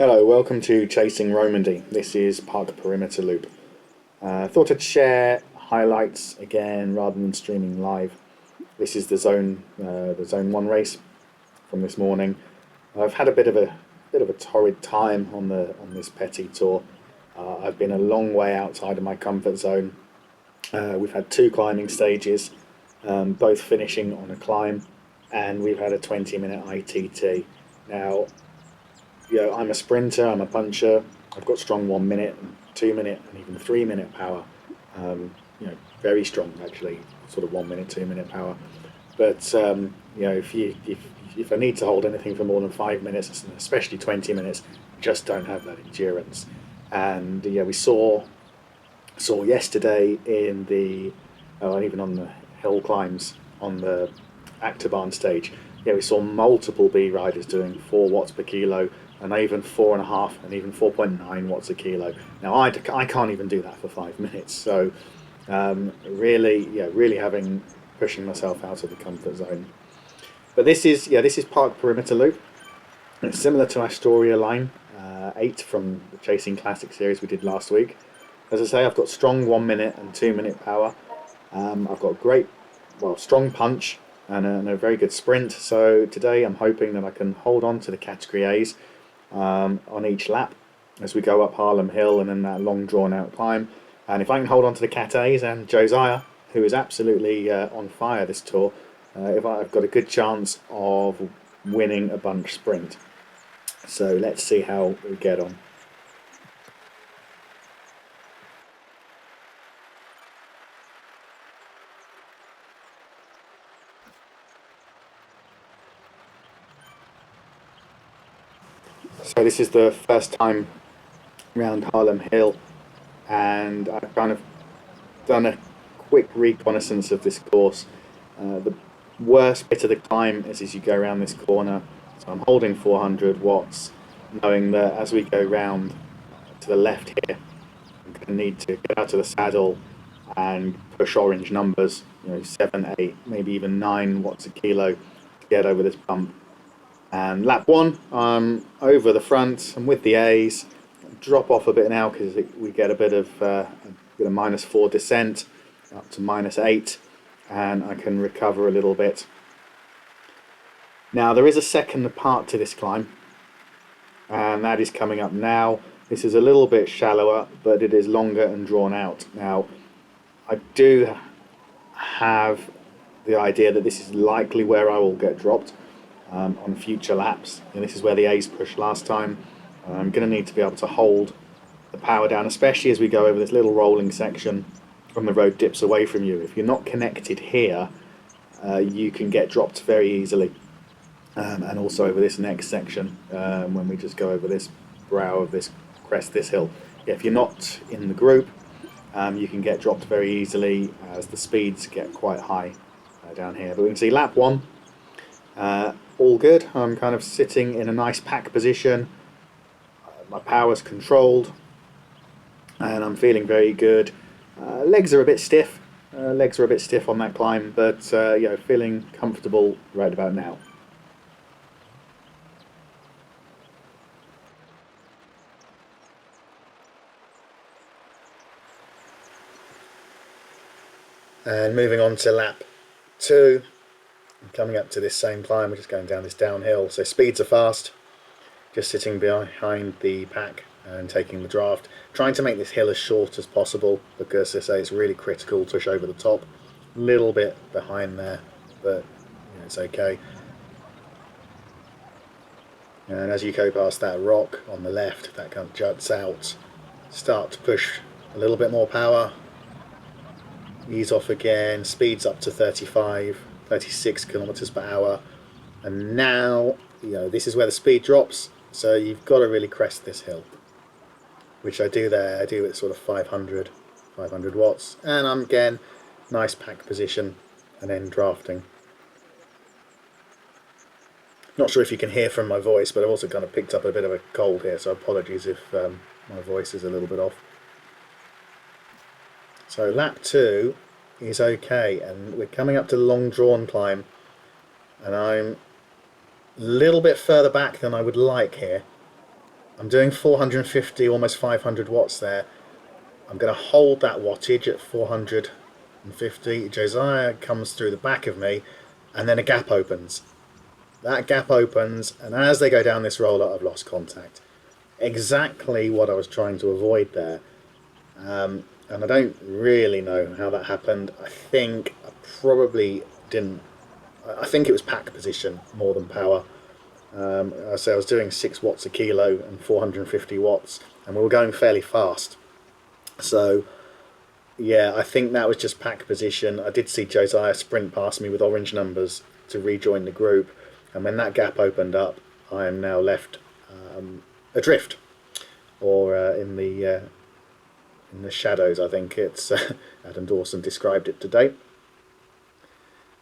Hello, welcome to Chasing Romandie. This is Park Perimeter Loop. Thought I'd share highlights again rather than streaming live. This is the Zone One race from this morning. I've had a bit of a torrid time on this Petit Tour. I've been a long way outside of my comfort zone. We've had two climbing stages, both finishing on a climb, and we've had a 20-minute ITT. Now, I'm a sprinter, I'm a puncher. I've got strong 1 minute, 2 minute, and even 3 minute power. Very strong actually, sort of 1 minute, 2 minute power. But if I need to hold anything for more than 5 minutes, especially 20 minutes, I just don't have that endurance. And we saw yesterday in the and even on the hill climbs on the Actobahn stage, we saw multiple B riders doing 4 watts per kilo, and even 4.5 and even 4.9 watts a kilo. Now I can't even do that for 5 minutes. So really having pushing myself out of the comfort zone. But this is Park Perimeter Loop. It's similar to Astoria Line 8 from the Chasing Classic series we did last week. As I say, I've got strong 1 minute and 2 minute power. I've got strong punch and a very good sprint. So today I'm hoping that I can hold on to the category A's on each lap as we go up Harlem Hill and then that long drawn out climb. And if I can hold on to the Cat A's and Josiah, who is absolutely on fire this tour, I've got a good chance of winning a bunch sprint. So let's see how we get on. So this is the first time around Harlem Hill, and I've kind of done a quick reconnaissance of this course. The worst bit of the climb is as you go around this corner. So I'm holding 400 watts, knowing that as we go round to the left here, I'm going to need to get out of the saddle and push orange numbers, 7, 8, maybe even 9 watts a kilo to get over this bump. And lap 1, I'm over the front. I'm with the A's. Drop off a bit now because we get a bit of -4 descent up to -8, and I can recover a little bit. Now there is a second part to this climb, and that is coming up now. This is a little bit shallower, but it is longer and drawn out. Now I do have the idea that this is likely where I will get dropped on future laps. And this is where the A's pushed last time. I'm going to need to be able to hold the power down, especially as we go over this little rolling section when the road dips away from you. If you're not connected here, you can get dropped very easily. And also over this next section, when we just go over this brow of this crest, this hill. If you're not in the group, you can get dropped very easily as the speeds get quite high down here. But we can see lap 1, all good. I'm kind of sitting in a nice pack position. My power's controlled, and I'm feeling very good. Legs are a bit stiff. On that climb, but feeling comfortable right about now. And moving on to lap 2, I'm coming up to this same climb. We're just going down this downhill, so speeds are fast. Just sitting behind the pack and taking the draft, trying to make this hill as short as possible because, as I say, it's really critical to push over the top. A little bit behind there, but it's okay. And as you go past that rock on the left, that kind of juts out, start to push a little bit more power, ease off again, speeds up to 35, 36 kilometers per hour, and now this is where the speed drops. So you've got to really crest this hill, which I do there. I do at sort of 500 watts, and I'm again nice pack position, and then drafting. Not sure if you can hear from my voice, but I've also kind of picked up a bit of a cold here, so apologies if my voice is a little bit off. So lap 2 is okay, and we're coming up to the long drawn climb, and I'm a little bit further back than I would like here. I'm doing 450, almost 500 watts there. I'm going to hold that wattage at 450. Josiah comes through the back of me, and then a gap opens. That gap opens, and as they go down this roller, I've lost contact. Exactly what I was trying to avoid there. And I don't really know how that happened. I think I probably didn't. I think it was pack position more than power. So I was doing 6 watts a kilo and 450 watts, and we were going fairly fast. So yeah, I think that was just pack position. I did see Josiah sprint past me with orange numbers to rejoin the group, and when that gap opened up, I am now left adrift, or in the shadows. I think it's Adam Dawson described it today.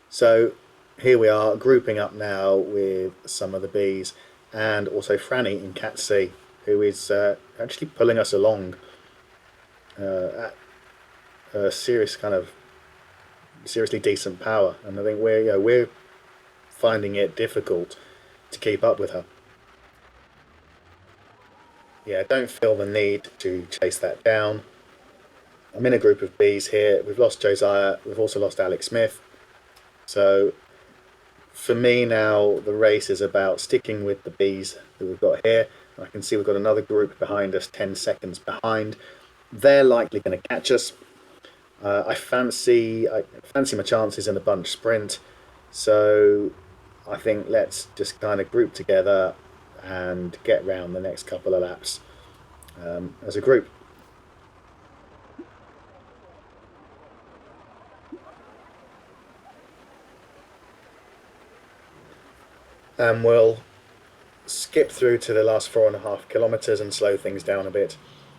So here we are grouping up now with some of the bees, and also Franny in Cat C, who is actually pulling us along at a seriously decent power, and I think we're finding it difficult to keep up with her. Yeah, don't feel the need to chase that down. I'm in a group of bees here. We've lost Josiah. We've also lost Alex Smith. So for me now, the race is about sticking with the bees that we've got here. I can see we've got another group behind us, 10 seconds behind. They're likely going to catch us. I fancy my chances in a bunch sprint. So I think let's just kind of group together and get round the next couple of laps as a group. And we'll skip through to the last 4.5 kilometres and slow things down a bit.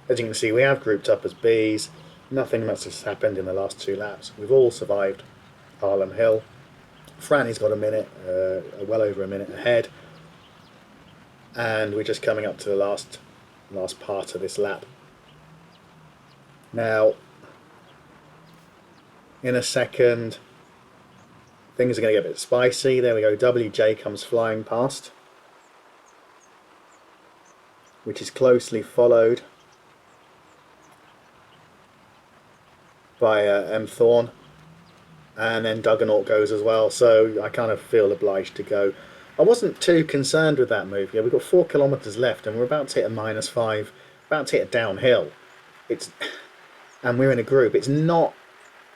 As you can see, we have grouped up as bees. Nothing much has happened in the last 2 laps. We've all survived Harlem Hill. Franny's got a minute, well over a minute ahead. And we're just coming up to the last part of this lap. Now, in a second, things are going to get a bit spicy. There we go, WJ comes flying past, which is closely followed by M. Thorne, and then Duggernaut goes as well, so I kind of feel obliged to go. I wasn't too concerned with that move. Yeah, we've got 4 kilometres left, and we're about to hit a -5, about to hit a downhill. And we're in a group. It's not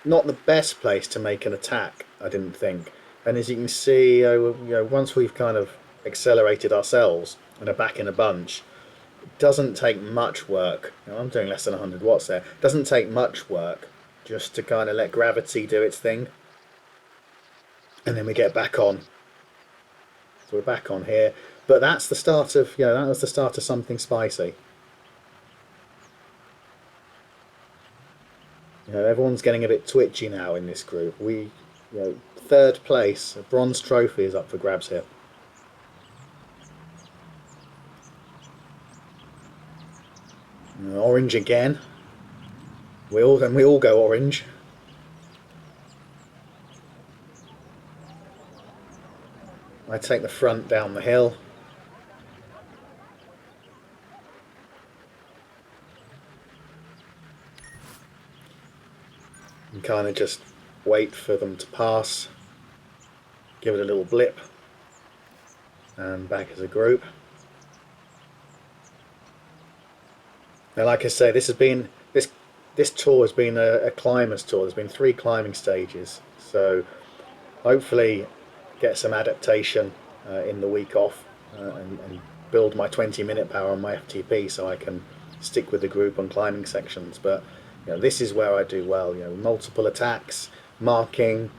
the best place to make an attack, I didn't think. And as you can see, once we've kind of accelerated ourselves and are back in a bunch, it doesn't take much work. I'm doing less than 100 watts there. It doesn't take much work just to kind of let gravity do its thing. And then we get back on. So we're back on here. But that's the start of, that was the start of something spicy. Everyone's getting a bit twitchy now in this group. We, 3rd place, a bronze trophy is up for grabs here. Orange again. We all go orange. I take the front down the hill. And kind of just wait for them to pass. Give it a little blip. And back as a group. Now, like I say, this tour has been a climber's tour. There's been 3 climbing stages, so hopefully get some adaptation in the week off and build my 20-minute power on my FTP so I can stick with the group on climbing sections. But this is where I do well. Multiple attacks, marking,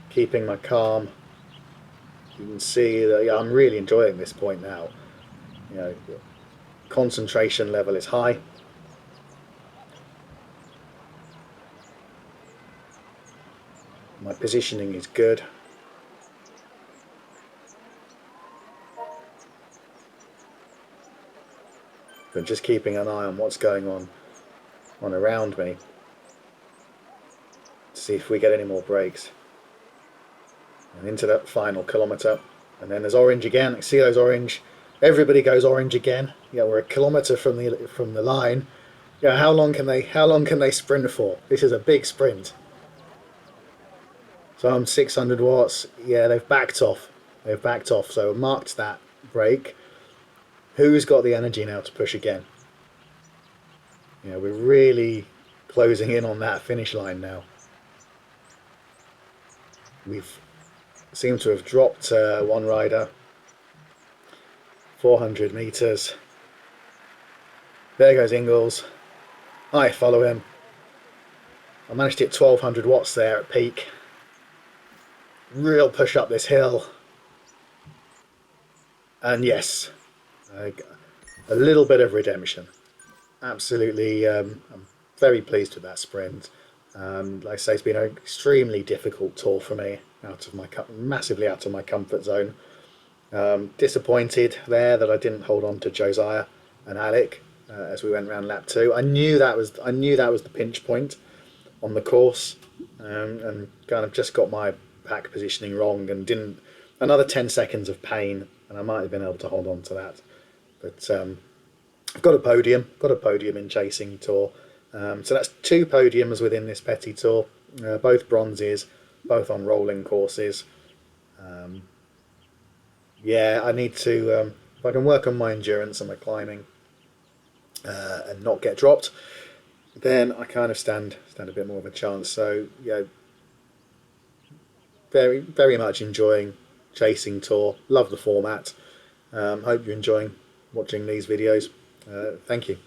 keeping my calm. You can see that I'm really enjoying this point now. Concentration level is high. My positioning is good. I'm just keeping an eye on what's going on around me to see if we get any more breaks. And into that final kilometre, and then there's orange again. I see those orange Everybody goes orange again. Yeah, we're a kilometre from the line. Yeah, how long can they sprint for? This is a big sprint. So I'm 600 watts. Yeah, they've backed off. They've backed off. So I marked that break. Who's got the energy now to push again? Yeah, we're really closing in on that finish line now. We've seemed to have dropped one rider. 400 meters. There goes Ingles. I follow him. I managed to hit 1200 watts there at peak. Real push up this hill. And yes, a little bit of redemption. Absolutely, I'm very pleased with that sprint. Like I say, it's been an extremely difficult tour for me, massively out of my comfort zone. Disappointed there that I didn't hold on to Josiah and Alec as we went around lap 2. I knew that was the pinch point on the course, and kind of just got my pack positioning wrong and didn't. Another 10 seconds of pain, and I might have been able to hold on to that. But I've got a podium in Chasing Tour. So that's 2 podiums within this Petit Tour, both bronzes, both on rolling courses. Yeah, I need to, if I can work on my endurance and my climbing and not get dropped, then I kind of stand a bit more of a chance. So, yeah, very, very much enjoying Chasing Tour. Love the format. Hope you're enjoying watching these videos. Thank you.